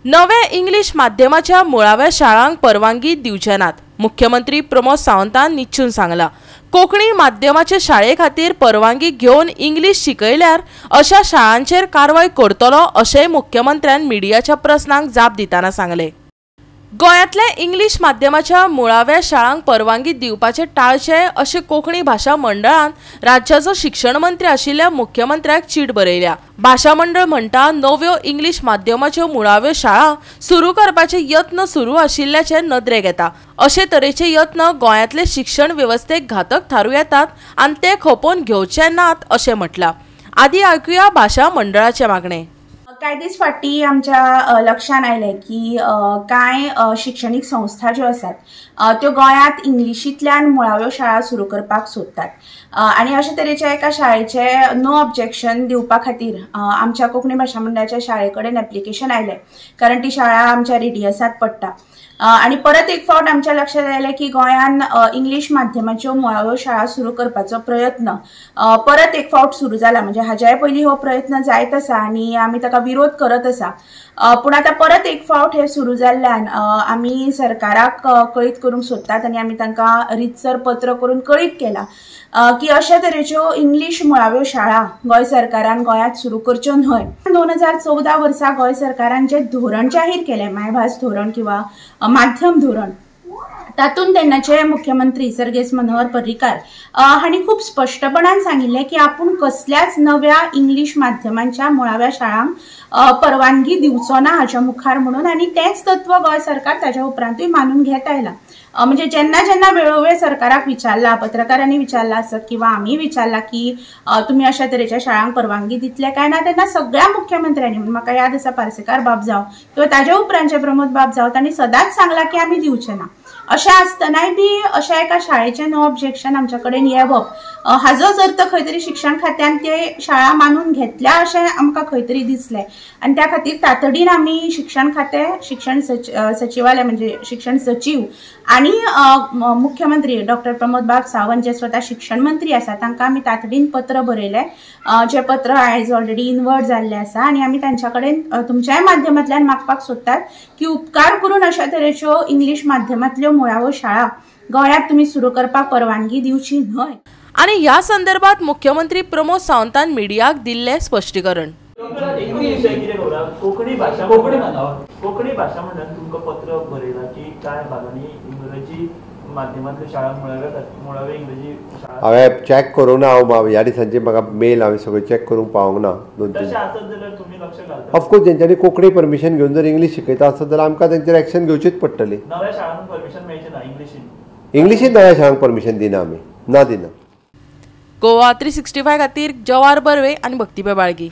नव्या इंग्लिश माध्यमाच्या मुळाव्या शाळांक परवानगी दिवचे नात। मुख्यमंत्री प्रमोद सावंतान निश्चून सांगला। कोंकणी माध्यमाच्या शाळे खातीर परवानगी घेवन इंग्लिश शिकयल्यार अशा शाळांचेर कारवाय करतलो अशेंय मुख्यमंत्र्यान मिडियाच्या प्रस्नांक जाप दिताना सांगले। गोंयांतल्या इंग्लिश माध्यमाच्या मुळाव्या शाळांक परवानगी दिवपाचे टाळचे अशें कोंकणी भाशा मंडळान राज्याचो शिक्षण मंत्री आशिल्ल्या मुख्यमंत्र्याक चीट बरयल्या। भाशा मंडळ म्हणटा नव्यो इंग्लिश माध्यमाच्यो मुळाव्यो शाळा सुरू करपाचे यत्न सुरू आशिल्ल्याचे नदरेक येता। अशे तरेचे यत्न गोंयांतले शिक्षण वेवस्थेक घातक थारू येतात आनी ते खपोवन घेवचे नात अशें म्हटलां। आदी आयकुया भाशा मंडळाचे मागणे। काही दिस फाटी आमच्या लक्षात आयले की काय शिक्षणीक संस्था ज्यो आसात त्यो गोंयांत इंग्लिशींतल्यान मुळाव्यो शाळा सुरू करपाक सोदतात आणि अशा तरेच्या एका शाळेचे नो ऑब्जेक्शन दिवपा खातीर आमच्या कोंकणी भाशा मंडळाच्या शाळे कडेन एप्लिकेशन आयलें, कारण ती शाळा आमच्या रेडियसांत पडटा। आणि परत एक फावट आमच्या लक्षात आयलें की गोंयान इंग्लिश माध्यमाच्यो मुळाव्यो शाळा सुरू करपाचो प्रयत्न परत एक फावट सुरू जाला। म्हणजे हाज्याय पयलीं हो प्रयत्न जायत आसा आणि आमी ताका विरोध करत आसा, पूण आता परत एक फावट हे सुरू जाल्ल्यान आमी सरकाराक कळीत करूंक सोदतात आणि आमी तांकां रितसर पत्र करून कळीत केला की अशा तरेच्यो इंग्लिश मुळाव्यो शाळा गोंय सरकारान गोंयांत सुरू करच्यो न्हय। 2014 वर्सा गोंय सरकारान जे धोरण जाहीर केलें, मायभास धोरण किंवा माध्यम धोरण, तातूंत तेन्नाचे मुख्यमंत्री सर्गेस्त मनोहर पर्रीकार हांणी खूप स्पष्टपणान सांगिल्लें की आपूण कसल्याच नव्या इंग्लिश माध्यमांच्या मुळाव्या शाळांक परवानगी दिवचो ना हाच्या मुखार म्हणून, आणि तेच तत्व गोंय सरकार ताच्या उपरांतूय मानून घेत आयला। म्हणजे जेन्ना जेन्ना वेळोवेळ सरकाराक विचारला, पत्रकारांनी विचारला आसत किंवा आमी विचारला की तुम्ही अशा तरेच्या शाळांक परवानगी दितले काय ना, तेन्ना सगळ्या मुख्यमंत्र्यांनी, म्हाका याद आसा पार्सेकार बाब जावं किंवा ताच्या उपरांतचे प्रमोद बाब जावं, तांणी सदांच सांगला की आमी दिवचे ना। अशें आसतनाय बी अशा एका शाळेचे नो ऑब्जेक्शन आमच्या कडेन येवप हाजोच अर्थ खंय तरी शिक्षण खात्यान ते शाळा मानून घेतल्या अशें आमकां खंय तरी दिसलें, आणि त्या खातीर तातडीन आमी शिक्षण खातें, शिक्षण सचिवालय म्हणजे शिक्षण सचिव आणि मुख्यमंत्री डॉक्टर प्रमोद बाब सावंत जे स्वता शिक्षण मंत्री आसा तांकां आमी तातडीन पत्र बरयलें, जे पत्र आयज ऑलरेडी इनवर्ट जाल्लें आसा, आणि आमी तांच्या कडेन तुमच्याय माध्यमांतल्यान मागपाक सोदतात की उपकार करून अशा तरेच्यो इंग्लिश माध्यमांतल्यो मुळाव्यो शाळा गोंयांत तुम्ही सुरू करपाक परवानगी दिवची न्हय। आणि ह्या संदर्भात मुख्यमंत्री प्रमोद सावंतान मिडियाक दिल्ले स्पष्टीकरण। कोंकणी भाशा मंडळान तुमकां पत्र बरयलां की कांय भागांनी इंग्रजी माध्यमांतल्यो शाळा मुळाव्यो इंग्रजी शाळा हांवें चॅक करूंक ना। हांव ह्या दिसांचे म्हाका मेल हांवें सगळे चॅक करूंक पावूंक ना। तशें आसत जाल्यार तुमी लक्ष घालता? ऑफकोर्स तेंच्यांनी कोंकणी परमिशन घेवन जर इंग्लीश शिकयता आसत जाल्यार आमकां तेंचेर एक्शन घेवचीच पडटली। नव्या शाळांक परमिशन मेळचें ना इंग्लिशीन? इंग्लिशीन नव्या शाळांक परमिशन दिना आमी, ना दिना। गोवा 365 खातीर जवाहर बर्वे आनी भक्ती बेबाळगी।